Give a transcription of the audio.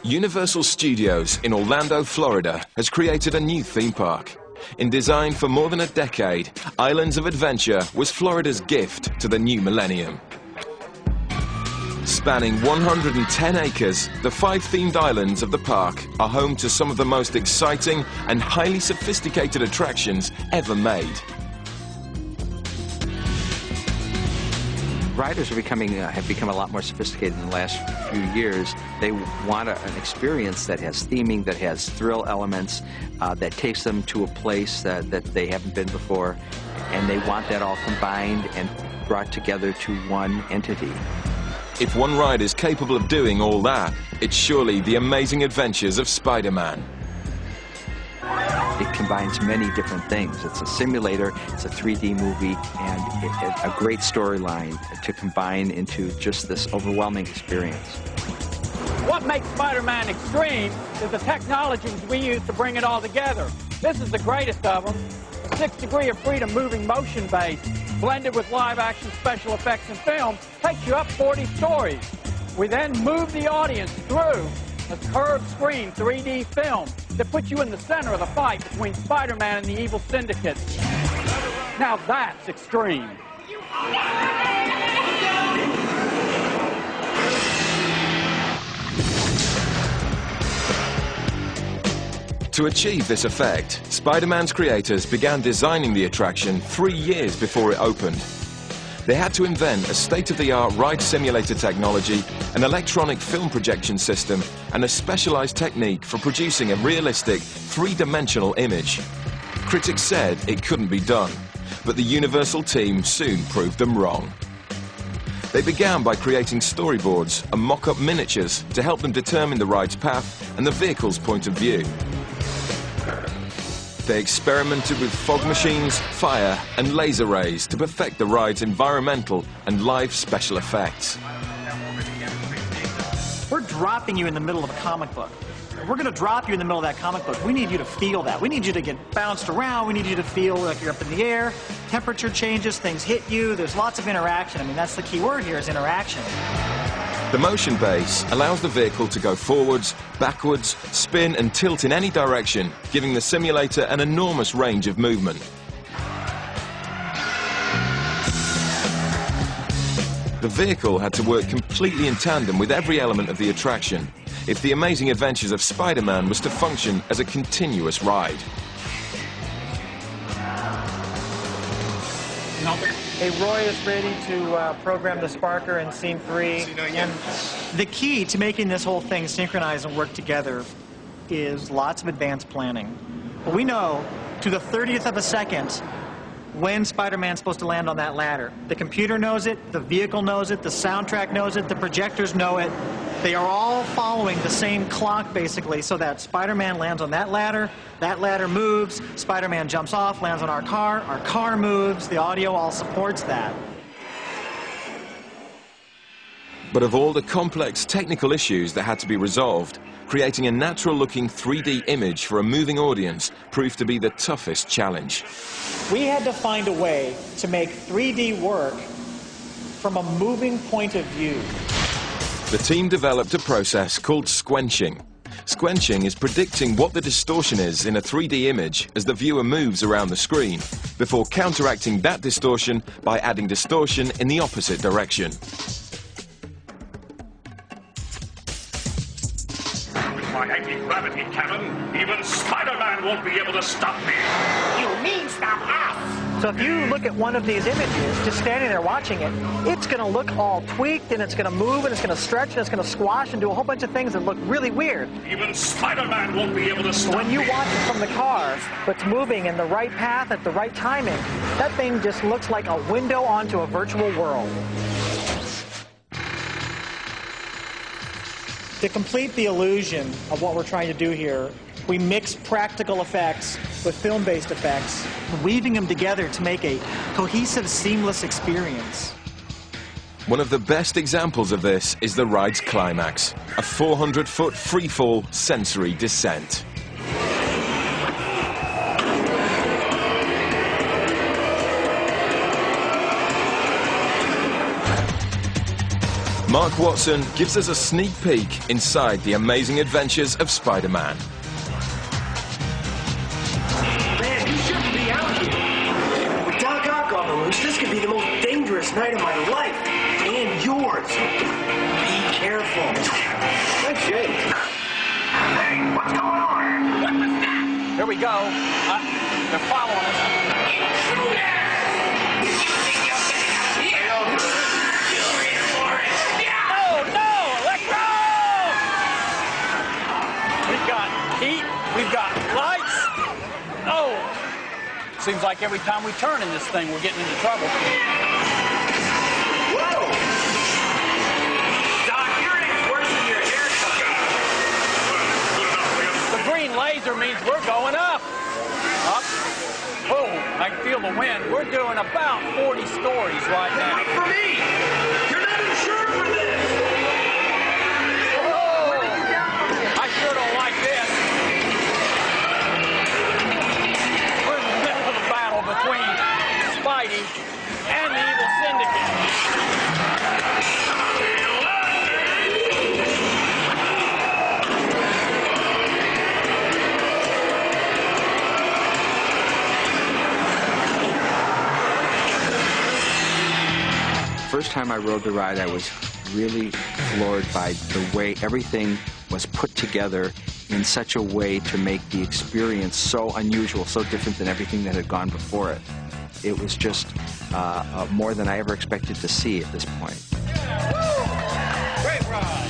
Universal Studios in Orlando, Florida has created a new theme park. In design for more than a decade, Islands of Adventure was Florida's gift to the new millennium. Spanning 110 acres, the 5 themed islands of the park are home to some of the most exciting and highly sophisticated attractions ever made. Riders have become a lot more sophisticated in the last few years. They want an experience that has theming, that has thrill elements, that takes them to a place that they haven't been before, and they want that all combined and brought together to one entity. If one ride is capable of doing all that, it's surely The Amazing Adventures of Spider-Man. It combines many different things. It's a simulator, it's a 3D movie, and a great storyline to combine into just this overwhelming experience. What makes Spider-Man extreme is the technologies we use to bring it all together. This is the greatest of them. The 6 Degree of Freedom moving motion base, blended with live-action special effects and film, takes you up 40 stories. We then move the audience through a curved screen 3D film that puts you in the center of the fight between Spider-Man and the evil syndicate. Now that's extreme. To achieve this effect, Spider-Man's creators began designing the attraction 3 years before it opened. They had to invent a state-of-the-art ride simulator technology, an electronic film projection system, and a specialized technique for producing a realistic, 3-dimensional image. Critics said it couldn't be done, but the Universal team soon proved them wrong. They began by creating storyboards and mock-up miniatures to help them determine the ride's path and the vehicle's point of view. They experimented with fog machines, fire, and laser rays to perfect the ride's environmental and live special effects. We're dropping you in the middle of a comic book. We're going to drop you in the middle of that comic book. We need you to feel that. We need you to get bounced around. We need you to feel like you're up in the air. Temperature changes, things hit you. There's lots of interaction. I mean, that's the key word here is interaction. The motion base allows the vehicle to go forwards, backwards, spin and tilt in any direction, giving the simulator an enormous range of movement. The vehicle had to work completely in tandem with every element of the attraction if The Amazing Adventures of Spider-Man was to function as a continuous ride. Hey, Roy is ready to program the Sparker in Scene 3. And the key to making this whole thing synchronize and work together is lots of advanced planning. We know to the 30th of a second when Spider-Man's supposed to land on that ladder. The computer knows it, the vehicle knows it, the soundtrack knows it, the projectors know it. They are all following the same clock, basically, so that Spider-Man lands on that ladder moves, Spider-Man jumps off, lands on our car moves, the audio all supports that. But of all the complex technical issues that had to be resolved, creating a natural-looking 3D image for a moving audience proved to be the toughest challenge. We had to find a way to make 3D work from a moving point of view. The team developed a process called squenching. Squenching is predicting what the distortion is in a 3D image as the viewer moves around the screen, before counteracting that distortion by adding distortion in the opposite direction. With my anti-gravity cannon, even Spider-Man won't be able to stop me. You mean stop us? So if you look at one of these images, just standing there watching it, it's going to look all tweaked, and it's going to move, and it's going to stretch, and it's going to squash, and do a whole bunch of things that look really weird. Even Spider-Man won't be able to stop me. When you watch it from the car, but it's moving in the right path at the right timing, that thing just looks like a window onto a virtual world. To complete the illusion of what we're trying to do here, we mix practical effects with film-based effects, Weaving them together to make a cohesive, seamless experience. One of the best examples of this is the ride's climax, a 400-foot free-fall sensory descent. Mark Watson gives us a sneak peek inside the amazing adventures of Spider-Man. Man, you shouldn't be out here. With Doc Ock on the loose, this could be the most dangerous night of my life. And yours. Be careful. Thanks, Jake. Hey, what's going on? What was that? Here we go. They're following us. Intruder! You think you're getting out of here? You're in for it. Yeah! No, let go! We've got heat, we've got lights. Oh! Seems like every time we turn in this thing, we're getting into trouble. Whoa! Doc, your name's worse than your haircut. The green laser means we're going up. Up. Oh, I can feel the wind. We're doing about 40 stories right now. Wait for me! You're not insured for this! Whoa! I sure don't like this. We're in the middle of a battle between Spidey and the evil syndicate. First time I rode the ride, I was really floored by the way everything was put together in such a way to make the experience so unusual, so different than everything that had gone before it. It was just more than I ever expected to see at this point. Great ride.